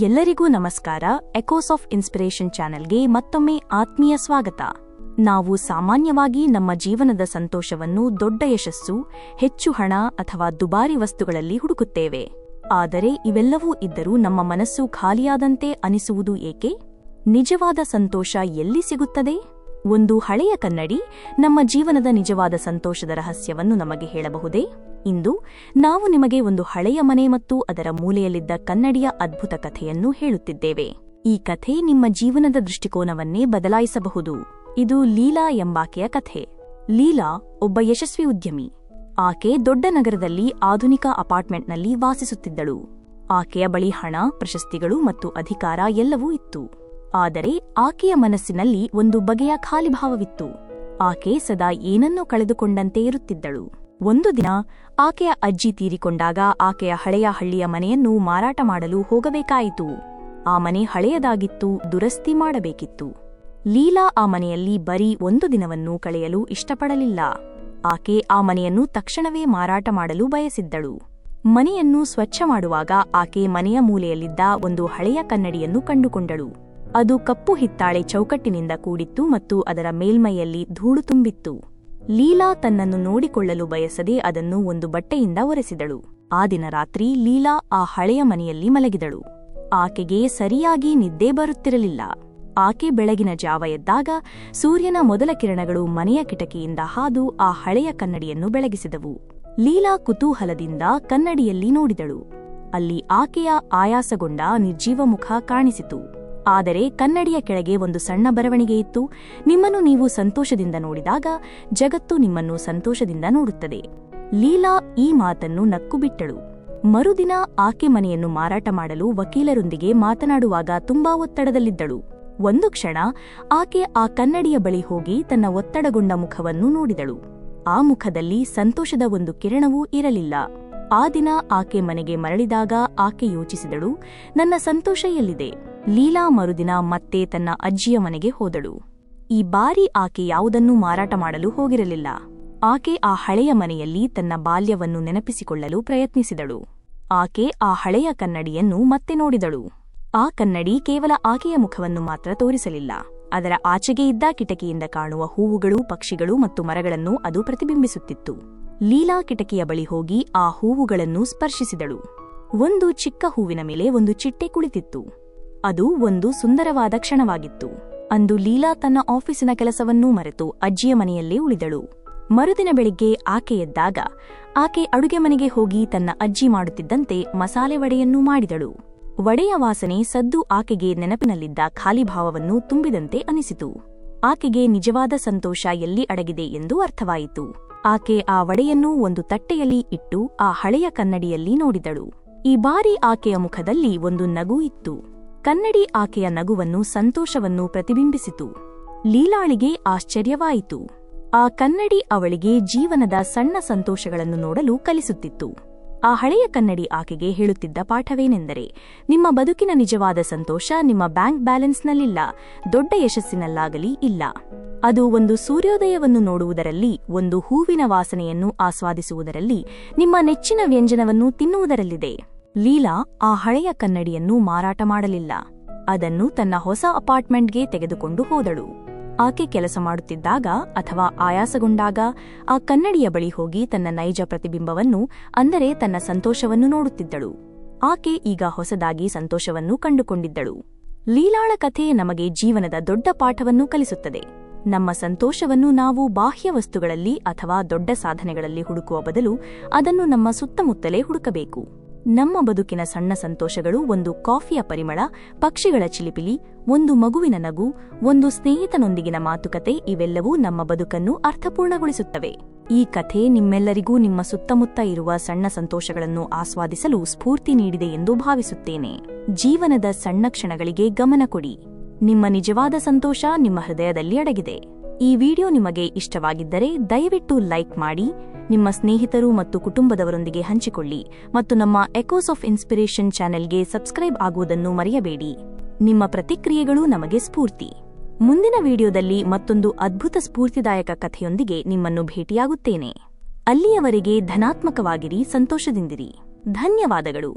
ಎಲ್ಲರಿಗೂ ನಮಸ್ಕಾರ. Echoes of inspiration ಚಾನೆಲ್ಗೆ ಮತ್ತೊಮ್ಮೆ ಆತ್ಮೀಯ ಸ್ವಾಗತ. ನಾವು ಸಾಮಾನ್ಯವಾಗಿ ನಮ್ಮ ಜೀವನದ ಸಂತೋಷವನ್ನು ದೊಡ್ಡ ಯಶಸ್ಸು, ಹೆಚ್ಚು ಹಣ ಅಥವಾ ದುಬಾರಿ ವಸ್ತುಗಳಲ್ಲಿ ಹುಡುಕುತ್ತೇವೆ. ಆದರೆ ಇವೆಲ್ಲವೂ ಇದ್ದರೂ ನಮ್ಮ ಮನಸ್ಸು ಖಾಲಿಯಾದಂತೆ ಅನಿಸುವುದು ಏಕೆ? ನಿಜವಾದ ಸಂತೋಷ ಎಲ್ಲಿ ಸಿಗುತ್ತದೆ? ಒಂದು ಹಳೆಯ ಕನ್ನಡಿ ನಮ್ಮ ಜೀವನದ ನಿಜವಾದ ಸಂತೋಷದ ರಹಸ್ಯವನ್ನು ನಮಗೆ ಹೇಳಬಹುದೇ? ಇಂದು ನಾವು ನಿಮಗೆ ಒಂದು ಹಳೆಯ ಮನೆ ಮತ್ತು ಅದರ ಮೂಲೆಯಲ್ಲಿದ್ದ ಕನ್ನಡಿಯ ಅದ್ಭುತ ಕಥೆಯನ್ನು ಹೇಳುತ್ತಿದ್ದೇವೆ. ಈ ಕಥೆ ನಿಮ್ಮ ಜೀವನದ ದೃಷ್ಟಿಕೋನವನ್ನೇ ಬದಲಾಯಿಸಬಹುದು. ಇದು ಲೀಲಾ ಎಂಬಾಕೆಯ ಕಥೆ. ಲೀಲಾ ಒಬ್ಬ ಯಶಸ್ವಿ ಉದ್ಯಮಿ. ಆಕೆ ದೊಡ್ಡ ನಗರದಲ್ಲಿ ಆಧುನಿಕ ಅಪಾರ್ಟ್ಮೆಂಟ್ನಲ್ಲಿ ವಾಸಿಸುತ್ತಿದ್ದಳು. ಆಕೆಯ ಬಳಿ ಹಣ, ಪ್ರಶಸ್ತಿಗಳು ಮತ್ತು ಅಧಿಕಾರ ಎಲ್ಲವೂ ಇತ್ತು. ಆದರೆ ಆಕೆಯ ಮನಸ್ಸಿನಲ್ಲಿ ಒಂದು ಬಗೆಯ ಖಾಲಿಭಾವವಿತ್ತು. ಆಕೆ ಸದಾ ಏನನ್ನೋ ಕಳೆದುಕೊಂಡಂತೆ ಇರುತ್ತಿದ್ದಳು. ಒಂದು ದಿನ ಆಕೆಯ ಅಜ್ಜಿ ತೀರಿಕೊಂಡಾಗ ಆಕೆಯ ಹಳೆಯ ಹಳ್ಳಿಯ ಮನೆಯನ್ನು ಮಾರಾಟ ಮಾಡಲು ಹೋಗಬೇಕಾಯಿತು. ಆ ಮನೆ ಹಳೆಯದಾಗಿತ್ತು, ದುರಸ್ತಿ ಮಾಡಬೇಕಿತ್ತು. ಲೀಲಾ ಆ ಮನೆಯಲ್ಲಿ ಬರೀ ಒಂದು ದಿನವನ್ನೂ ಕಳೆಯಲು ಇಷ್ಟಪಡಲಿಲ್ಲ. ಆಕೆ ಆ ಮನೆಯನ್ನು ತಕ್ಷಣವೇ ಮಾರಾಟ ಮಾಡಲು ಬಯಸಿದ್ದಳು. ಮನೆಯನ್ನು ಸ್ವಚ್ಛ ಮಾಡುವಾಗ ಆಕೆ ಮನೆಯ ಮೂಲೆಯಲ್ಲಿದ್ದ ಒಂದು ಹಳೆಯ ಕನ್ನಡಿಯನ್ನು ಕಂಡುಕೊಂಡಳು. ಅದು ಕಪ್ಪು ಹಿತ್ತಾಳೆ ಚೌಕಟ್ಟಿನಿಂದ ಕೂಡಿತ್ತು ಮತ್ತು ಅದರ ಮೇಲ್ಮೈಯಲ್ಲಿ ಧೂಳು ತುಂಬಿತ್ತು. ಲೀಲಾ ತನ್ನನ್ನು ನೋಡಿಕೊಳ್ಳಲು ಬಯಸದೆ ಅದನ್ನು ಒಂದು ಬಟ್ಟೆಯಿಂದ ಒರೆಸಿದಳು. ಆ ದಿನ ರಾತ್ರಿ ಲೀಲಾ ಆ ಹಳೆಯ ಮನೆಯಲ್ಲಿ ಮಲಗಿದಳು. ಆಕೆಗೆ ಸರಿಯಾಗಿ ನಿದ್ದೆ ಬರುತ್ತಿರಲಿಲ್ಲ. ಆಕೆ ಬೆಳಗಿನ ಜಾವ ಎದ್ದಾಗ ಸೂರ್ಯನ ಮೊದಲ ಕಿರಣಗಳು ಮನೆಯ ಕಿಟಕಿಯಿಂದ ಹಾದು ಆ ಹಳೆಯ ಕನ್ನಡಿಯನ್ನು ಬೆಳಗಿಸಿದವು. ಲೀಲಾ ಕುತೂಹಲದಿಂದ ಕನ್ನಡಿಯಲ್ಲಿ ನೋಡಿದಳು. ಅಲ್ಲಿ ಆಕೆಯ ಆಯಾಸಗೊಂಡ ನಿರ್ಜೀವ ಮುಖ ಕಾಣಿಸಿತು. ಆದರೆ ಕನ್ನಡಿಯ ಕೆಳಗೆ ಒಂದು ಸಣ್ಣ ಬರವಣಿಗೆ ಇತ್ತು: ನಿಮ್ಮನ್ನು ನೀವು ಸಂತೋಷದಿಂದ ನೋಡಿದಾಗ ಜಗತ್ತು ನಿಮ್ಮನ್ನು ಸಂತೋಷದಿಂದ ನೋಡುತ್ತದೆ. ಲೀಲಾ ಈ ಮಾತನ್ನು ನಕ್ಕು ಬಿಟ್ಟಳು. ಮರುದಿನ ಆಕೆ ಮನೆಯನ್ನು ಮಾರಾಟ ಮಾಡಲು ವಕೀಲರೊಂದಿಗೆ ಮಾತನಾಡುವಾಗ ತುಂಬಾ ಒತ್ತಡದಲ್ಲಿದ್ದಳು. ಒಂದು ಕ್ಷಣ ಆಕೆ ಆ ಕನ್ನಡಿಯ ಬಳಿ ಹೋಗಿ ತನ್ನ ಒತ್ತಡಗೊಂಡ ಮುಖವನ್ನು ನೋಡಿದಳು. ಆ ಮುಖದಲ್ಲಿ ಸಂತೋಷದ ಒಂದು ಕಿರಣವೂ ಇರಲಿಲ್ಲ. ಆ ದಿನ ಆಕೆ ಮನೆಗೆ ಮರಳಿದಾಗ ಆಕೆ ಯೋಚಿಸಿದಳು, ನನ್ನ ಸಂತೋಷ ಎಲ್ಲಿದೆ? ಲೀಲಾ ಮರುದಿನ ಮತ್ತೆ ತನ್ನ ಅಜ್ಜಿಯ ಮನೆಗೆ ಹೋದಳು. ಈ ಬಾರಿ ಆಕೆ ಯಾವುದನ್ನೂ ಮಾರಾಟ ಮಾಡಲು ಹೋಗಿರಲಿಲ್ಲ. ಆಕೆ ಆ ಹಳೆಯ ಮನೆಯಲ್ಲಿ ತನ್ನ ಬಾಲ್ಯವನ್ನು ನೆನಪಿಸಿಕೊಳ್ಳಲು ಪ್ರಯತ್ನಿಸಿದಳು. ಆಕೆ ಆ ಹಳೆಯ ಕನ್ನಡಿಯನ್ನು ಮತ್ತೆ ನೋಡಿದಳು. ಆ ಕನ್ನಡಿ ಕೇವಲ ಆಕೆಯ ಮುಖವನ್ನು ಮಾತ್ರ ತೋರಿಸಲಿಲ್ಲ. ಅದರ ಆಚೆಗೆ ಇದ್ದ ಕಿಟಕಿಯಿಂದ ಕಾಣುವ ಹೂವುಗಳು, ಪಕ್ಷಿಗಳು ಮತ್ತು ಮರಗಳನ್ನು ಅದು ಪ್ರತಿಬಿಂಬಿಸುತ್ತಿತ್ತು. ಲೀಲಾ ಕಿಟಕಿಯ ಬಳಿ ಹೋಗಿ ಆ ಹೂವುಗಳನ್ನು ಸ್ಪರ್ಶಿಸಿದಳು. ಒಂದು ಚಿಕ್ಕ ಹೂವಿನ ಮೇಲೆ ಒಂದು ಚಿಟ್ಟೆ ಕುಳಿತಿತ್ತು. ಅದು ಒಂದು ಸುಂದರವಾದ ಕ್ಷಣವಾಗಿತ್ತು. ಅಂದು ಲೀಲಾ ತನ್ನ ಆಫೀಸಿನ ಕೆಲಸವನ್ನೂ ಮರೆತು ಅಜ್ಜಿಯ ಮನೆಯಲ್ಲೇ ಉಳಿದಳು. ಮರುದಿನ ಬೆಳಿಗ್ಗೆ ಆಕೆ ಎದ್ದಾಗ ಆಕೆ ಅಡುಗೆ ಮನೆಗೆ ಹೋಗಿ ತನ್ನ ಅಜ್ಜಿ ಮಾಡುತ್ತಿದ್ದಂತೆ ಮಸಾಲೆ ವಡೆಯನ್ನೂ ಮಾಡಿದಳು. ವಡೆಯ ವಾಸನೆ ಸದ್ದು ಆಕೆಗೆ ನೆನಪಿನಲ್ಲಿದ್ದ ಖಾಲಿಭಾವವನ್ನು ತುಂಬಿದಂತೆ ಅನಿಸಿತು. ಆಕೆಗೆ ನಿಜವಾದ ಸಂತೋಷ ಎಲ್ಲಿ ಅಡಗಿದೆ ಎಂದು ಅರ್ಥವಾಯಿತು. ಆಕೆ ಆ ವಡೆಯನ್ನು ಒಂದು ತಟ್ಟೆಯಲ್ಲಿ ಇಟ್ಟು ಆ ಹಳೆಯ ಕನ್ನಡಿಯಲ್ಲಿ ನೋಡಿದಳು. ಈ ಬಾರಿ ಆಕೆಯ ಮುಖದಲ್ಲಿ ಒಂದು ನಗು ಇತ್ತು. ಕನ್ನಡಿ ಆಕೆಯ ನಗುವನ್ನು, ಸಂತೋಷವನ್ನು ಪ್ರತಿಬಿಂಬಿಸಿತು. ಲೀಲಾಳಿಗೆ ಆಶ್ಚರ್ಯವಾಯಿತು. ಆ ಕನ್ನಡಿ ಅವಳಿಗೆ ಜೀವನದ ಸಣ್ಣ ಸಂತೋಷಗಳನ್ನು ನೋಡಲು ಕಲಿಸುತ್ತಿತ್ತು. ಆ ಹಳೆಯ ಕನ್ನಡಿ ಆಕೆಗೆ ಹೇಳುತ್ತಿದ್ದ ಪಾಠವೇನೆಂದರೆ, ನಿಮ್ಮ ಬದುಕಿನ ನಿಜವಾದ ಸಂತೋಷ ನಿಮ್ಮ ಬ್ಯಾಂಕ್ ಬ್ಯಾಲೆನ್ಸ್ನಲ್ಲಿಲ್ಲ, ದೊಡ್ಡ ಯಶಸ್ಸಿನಲ್ಲಾಗಲಿ ಇಲ್ಲ. ಅದು ಒಂದು ಸೂರ್ಯೋದಯವನ್ನು ನೋಡುವುದರಲ್ಲಿ, ಒಂದು ಹೂವಿನ ವಾಸನೆಯನ್ನು ಆಸ್ವಾದಿಸುವುದರಲ್ಲಿ, ನಿಮ್ಮ ನೆಚ್ಚಿನ ವ್ಯಂಜನವನ್ನು ತಿನ್ನುವುದರಲ್ಲಿದೆ. ಲೀಲಾ ಆ ಹಳೆಯ ಕನ್ನಡಿಯನ್ನು ಮಾರಾಟ ಮಾಡಲಿಲ್ಲ. ಅದನ್ನು ತನ್ನ ಹೊಸ ಅಪಾರ್ಟ್ಮೆಂಟ್ಗೆ ತೆಗೆದುಕೊಂಡು ಹೋದಳು. ಆಕೆ ಕೆಲಸ ಮಾಡುತ್ತಿದ್ದಾಗ ಅಥವಾ ಆಯಾಸಗೊಂಡಾಗ ಆ ಕನ್ನಡಿಯ ಬಳಿ ಹೋಗಿ ತನ್ನ ನೈಜ ಪ್ರತಿಬಿಂಬವನ್ನು, ಅಂದರೆ ತನ್ನ ಸಂತೋಷವನ್ನು ನೋಡುತ್ತಿದ್ದಳು. ಆಕೆ ಈಗ ಹೊಸದಾಗಿ ಸಂತೋಷವನ್ನು ಕಂಡುಕೊಂಡಿದ್ದಳು. ಲೀಲಾಳ ಕಥೆ ನಮಗೆ ಜೀವನದ ದೊಡ್ಡ ಪಾಠವನ್ನು ಕಲಿಸುತ್ತದೆ. ನಮ್ಮ ಸಂತೋಷವನ್ನು ನಾವು ಬಾಹ್ಯ ವಸ್ತುಗಳಲ್ಲಿ ಅಥವಾ ದೊಡ್ಡ ಸಾಧನೆಗಳಲ್ಲಿ ಹುಡುಕುವ ಬದಲು ಅದನ್ನು ನಮ್ಮ ಸುತ್ತಮುತ್ತಲೇ ಹುಡುಕಬೇಕು. ನಮ್ಮ ಬದುಕಿನ ಸಣ್ಣ ಸಂತೋಷಗಳು, ಒಂದು ಕಾಫಿಯ ಪರಿಮಳ, ಪಕ್ಷಿಗಳ ಚಿಲಿಪಿಲಿ, ಒಂದು ಮಗುವಿನ ನಗು, ಒಂದು ಸ್ನೇಹಿತನೊಂದಿಗಿನ ಮಾತುಕತೆ, ಇವೆಲ್ಲವೂ ನಮ್ಮ ಬದುಕನ್ನು ಅರ್ಥಪೂರ್ಣಗೊಳಿಸುತ್ತವೆ. ಈ ಕಥೆ ನಿಮ್ಮೆಲ್ಲರಿಗೂ ನಿಮ್ಮ ಸುತ್ತಮುತ್ತ ಇರುವ ಸಣ್ಣ ಸಂತೋಷಗಳನ್ನು ಆಸ್ವಾದಿಸಲು ಸ್ಫೂರ್ತಿ ನೀಡಿದೆ ಎಂದು ಭಾವಿಸುತ್ತೇನೆ. ಜೀವನದ ಸಣ್ಣ ಕ್ಷಣಗಳಿಗೆ ಗಮನ ಕೊಡಿ. ನಿಮ್ಮ ನಿಜವಾದ ಸಂತೋಷ ನಿಮ್ಮ ಹೃದಯದಲ್ಲಿ ಅಡಗಿದೆ. ಈ ವಿಡಿಯೋ ನಿಮಗೆ ಇಷ್ಟವಾಗಿದ್ದರೆ ದಯವಿಟ್ಟು ಲೈಕ್ ಮಾಡಿ, ನಿಮ್ಮ ಸ್ನೇಹಿತರು ಮತ್ತು ಕುಟುಂಬದವರೊಂದಿಗೆ ಹಂಚಿಕೊಳ್ಳಿ ಮತ್ತು ನಮ್ಮ ಎಕೋಸ್ ಆಫ್ ಇನ್ಸ್ಪಿರೇಷನ್ ಚಾನೆಲ್ಗೆ ಸಬ್ಸ್ಕ್ರೈಬ್ ಆಗುವುದನ್ನು ಮರೆಯಬೇಡಿ. ನಿಮ್ಮ ಪ್ರತಿಕ್ರಿಯೆಗಳು ನಮಗೆ ಸ್ಫೂರ್ತಿ. ಮುಂದಿನ ವಿಡಿಯೋದಲ್ಲಿ ಮತ್ತೊಂದು ಅದ್ಭುತ ಸ್ಫೂರ್ತಿದಾಯಕ ಕಥೆಯೊಂದಿಗೆ ನಿಮ್ಮನ್ನು ಭೇಟಿಯಾಗುತ್ತೇನೆ. ಅಲ್ಲಿಯವರೆಗೆ ಧನಾತ್ಮಕವಾಗಿರಿ, ಸಂತೋಷದಿಂದಿರಿ. ಧನ್ಯವಾದಗಳು.